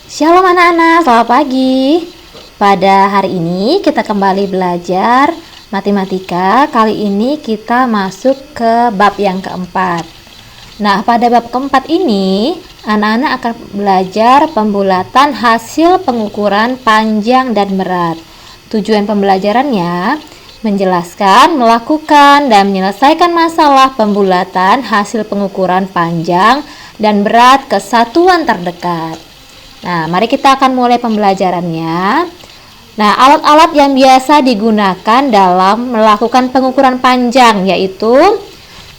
Shalom anak-anak, selamat pagi. Pada hari ini kita kembali belajar matematika. Kali ini kita masuk ke bab yang keempat. Nah, pada bab keempat ini anak-anak akan belajar pembulatan hasil pengukuran panjang dan berat. Tujuan pembelajarannya menjelaskan, melakukan, dan menyelesaikan masalah pembulatan hasil pengukuran panjang dan berat ke satuan terdekat. Nah, mari kita akan mulai pembelajarannya. Nah, alat-alat yang biasa digunakan dalam melakukan pengukuran panjang yaitu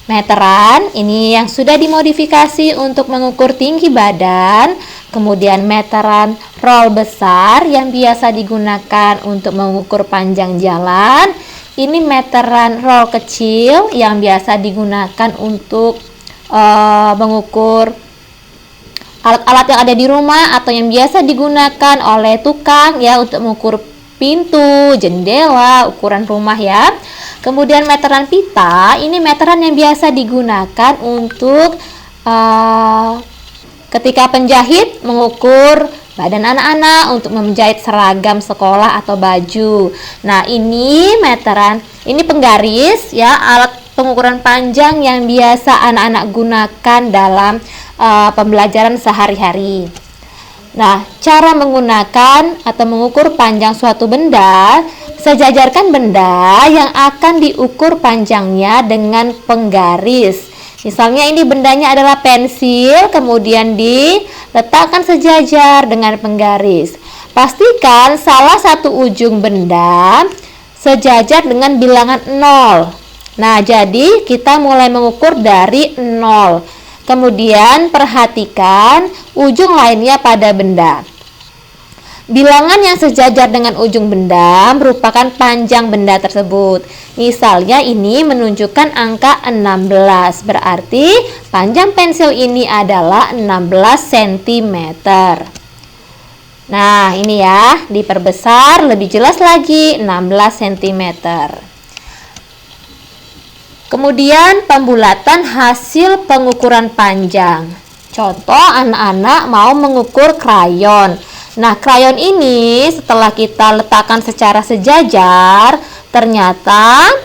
meteran, ini yang sudah dimodifikasi untuk mengukur tinggi badan, kemudian meteran roll besar yang biasa digunakan untuk mengukur panjang jalan, ini meteran roll kecil yang biasa digunakan untuk mengukur alat-alat yang ada di rumah atau yang biasa digunakan oleh tukang ya untuk mengukur pintu, jendela, ukuran rumah ya. Kemudian meteran pita, ini meteran yang biasa digunakan untuk ketika penjahit mengukur badan anak-anak untuk menjahit seragam sekolah atau baju. Nah, ini meteran, ini penggaris ya, alat pengukuran panjang yang biasa anak-anak gunakan dalam pembelajaran sehari-hari. Nah, cara menggunakan atau mengukur panjang suatu benda, sejajarkan benda yang akan diukur panjangnya dengan penggaris. Misalnya ini bendanya adalah pensil, kemudian diletakkan sejajar dengan penggaris. Pastikan salah satu ujung benda sejajar dengan bilangan 0. Nah, jadi kita mulai mengukur dari 0. Kemudian perhatikan ujung lainnya pada benda. Bilangan yang sejajar dengan ujung benda merupakan panjang benda tersebut. Misalnya ini menunjukkan angka 16, berarti panjang pensil ini adalah 16 cm. Nah, ini ya, diperbesar lebih jelas lagi 16 cm. Kemudian pembulatan hasil pengukuran panjang. Contoh, anak-anak mau mengukur krayon. Nah, krayon ini setelah kita letakkan secara sejajar, ternyata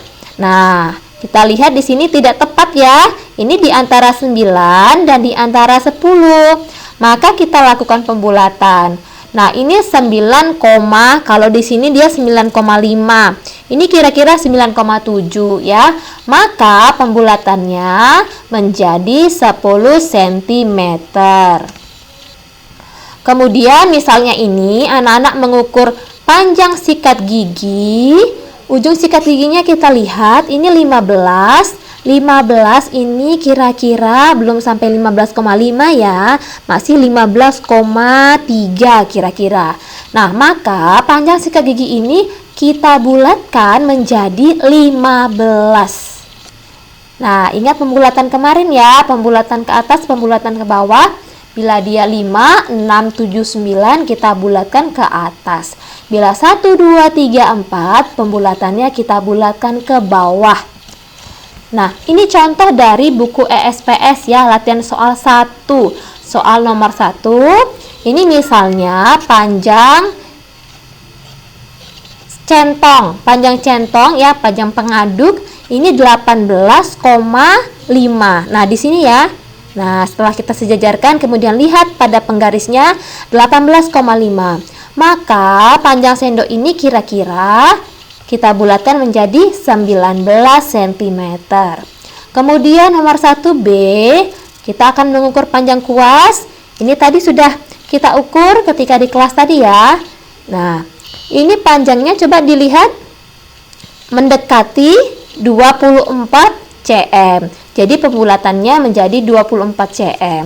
kita lihat di sini tidak tepat ya. Ini di antara 9 dan di antara 10. Maka kita lakukan pembulatan. Nah, ini 9, kalau di sini dia 9,5. Ini kira-kira 9,7 ya. Maka pembulatannya menjadi 10 cm. Kemudian misalnya ini anak-anak mengukur panjang sikat gigi. Ujung sikat giginya kita lihat ini 15. 15 ini kira-kira belum sampai 15,5 ya, masih 15,3 kira-kira. Nah, maka panjang sikat gigi ini kita bulatkan menjadi 15. Nah, ingat pembulatan kemarin ya, pembulatan ke atas, pembulatan ke bawah. Bila dia 5, 6, 7, 9 kita bulatkan ke atas. Bila 1, 2, 3, 4 pembulatannya kita bulatkan ke bawah. Nah, ini contoh dari buku ESPS ya, latihan soal 1. Soal nomor 1, ini misalnya panjang centong ya, panjang pengaduk ini 18,5. Nah, di sini ya. Nah, setelah kita sejajarkan kemudian lihat pada penggarisnya 18,5. Maka panjang sendok ini kira-kira kita bulatkan menjadi 19 cm. Kemudian nomor 1B, kita akan mengukur panjang kuas. Ini tadi sudah kita ukur ketika di kelas tadi ya. Nah, ini panjangnya coba dilihat mendekati 24 cm. Jadi pembulatannya menjadi 24 cm.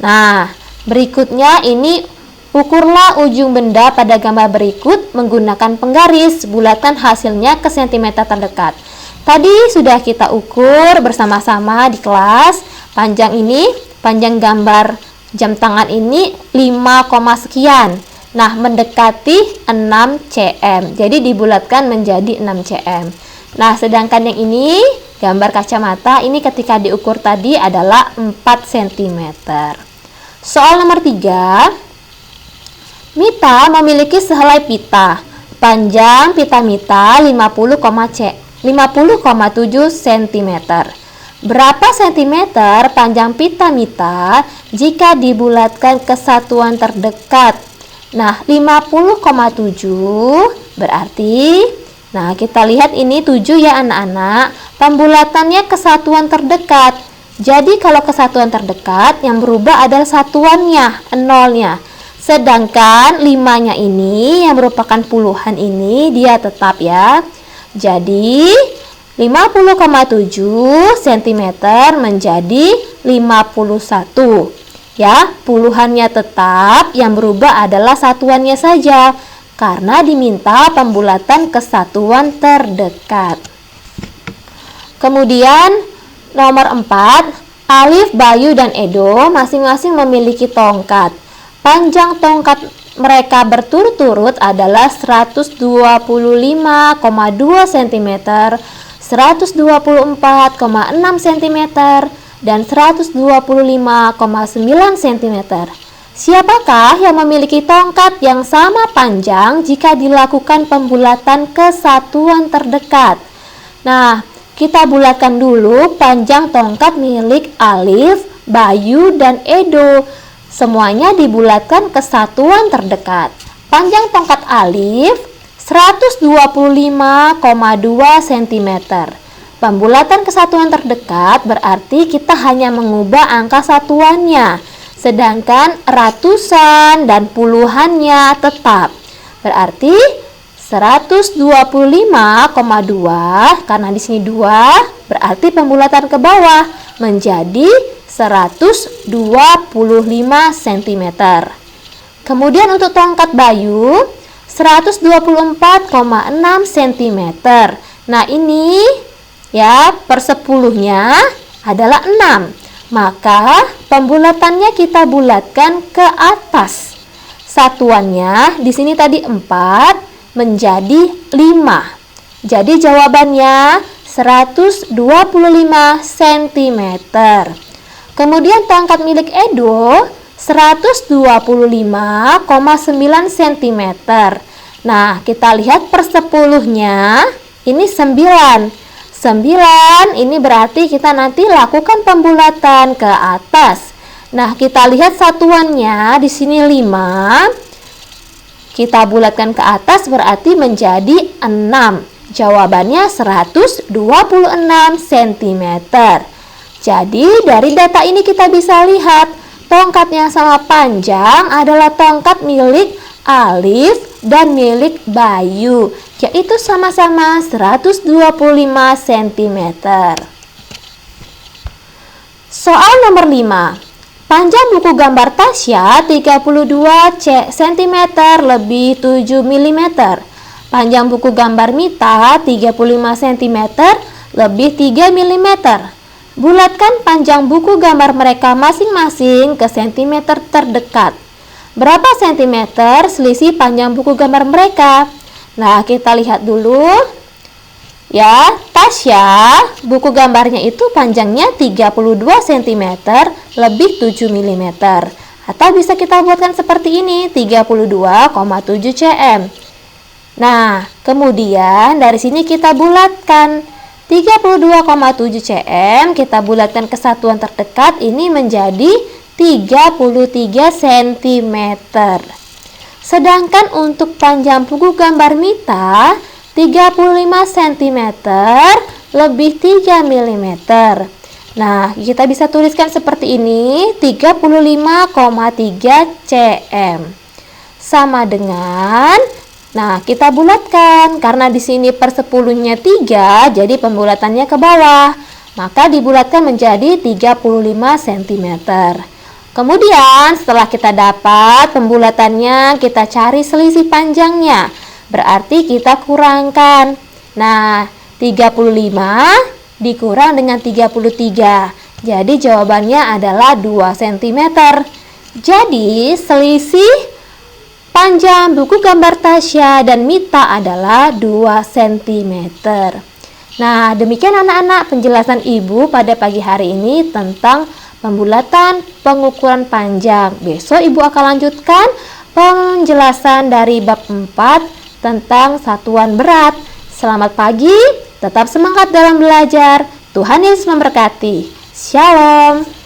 Nah, berikutnya ini ukurlah ujung benda pada gambar berikut menggunakan penggaris, bulatan hasilnya ke sentimeter terdekat. Tadi sudah kita ukur bersama-sama di kelas. Panjang ini, panjang gambar jam tangan ini 5, sekian. Nah, mendekati 6 cm. Jadi dibulatkan menjadi 6 cm. Nah, sedangkan yang ini gambar kacamata ini ketika diukur tadi adalah 4 cm. Soal nomor 3. Mita memiliki sehelai pita. Panjang pita Mita 50,7 cm. Berapa sentimeter panjang pita Mita jika dibulatkan ke satuan terdekat? Nah, 50,7 berarti, nah kita lihat ini 7 ya anak-anak, pembulatannya ke satuan terdekat. Jadi kalau ke satuan terdekat yang berubah adalah satuannya, nolnya. Sedangkan 5-nya ini yang merupakan puluhan ini dia tetap ya. Jadi 50,7 cm menjadi 51. Ya, puluhannya tetap, yang berubah adalah satuannya saja karena diminta pembulatan ke satuan terdekat. Kemudian nomor 4, Alif, Bayu, dan Edo masing-masing memiliki tongkat. Panjang tongkat mereka berturut-turut adalah 125,2 cm, 124,6 cm, dan 125,9 cm. Siapakah yang memiliki tongkat yang sama panjang jika dilakukan pembulatan ke satuan terdekat? Nah, kita bulatkan dulu panjang tongkat milik Alif, Bayu, dan Edo. Semuanya dibulatkan ke satuan terdekat. Panjang tongkat Alif 125,2 cm. Pembulatan ke satuan terdekat berarti kita hanya mengubah angka satuannya, sedangkan ratusan dan puluhannya tetap. Berarti 125,2 karena di sini 2 berarti pembulatan ke bawah menjadi 125 cm. Kemudian untuk tongkat Bayu 124,6 cm. Nah ini ya per 10-nya adalah 6. Maka pembulatannya kita bulatkan ke atas. Satuannya di sini tadi 4 menjadi 5. Jadi jawabannya 125 cm. Kemudian tongkat milik Edo 125,9 cm. Nah, kita lihat per 10-nya ini 9. 9 ini berarti kita nanti lakukan pembulatan ke atas. Nah, kita lihat satuannya di sini 5. Kita bulatkan ke atas berarti menjadi 6. Jawabannya 126 cm. Jadi, dari data ini kita bisa lihat tongkat yang sama panjang adalah tongkat milik Alif dan milik Bayu, yaitu sama-sama 125 cm. Soal nomor 5. Panjang buku gambar Tasya 32 cm lebih 7 mm. Panjang buku gambar Mita 35 cm lebih 3 mm. Bulatkan panjang buku gambar mereka masing-masing ke sentimeter terdekat. Berapa sentimeter selisih panjang buku gambar mereka? Nah, kita lihat dulu. Ya, Tasya, buku gambarnya itu panjangnya 32 cm lebih 7 mm. Atau bisa kita buatkan seperti ini, 32,7 cm. Nah, kemudian dari sini kita bulatkan 32,7 cm, kita bulatkan ke satuan terdekat ini menjadi 33 cm. Sedangkan untuk panjang buku gambar Mita 35 cm lebih 3 mm. Nah, kita bisa tuliskan seperti ini, 35,3 cm. Sama dengan, nah, kita bulatkan karena di sini per 10-nya 3, jadi pembulatannya ke bawah. Maka dibulatkan menjadi 35 cm. Kemudian setelah kita dapat pembulatannya, kita cari selisih panjangnya. Berarti kita kurangkan. Nah, 35 dikurang dengan 33. Jadi jawabannya adalah 2 cm. Jadi selisih panjang buku gambar Tasya dan Mita adalah 2 cm. Nah, demikian anak-anak penjelasan Ibu pada pagi hari ini tentang pembulatan pengukuran panjang. Besok Ibu akan lanjutkan penjelasan dari bab 4 tentang satuan berat. Selamat pagi, tetap semangat dalam belajar. Tuhan Yesus memberkati. Shalom.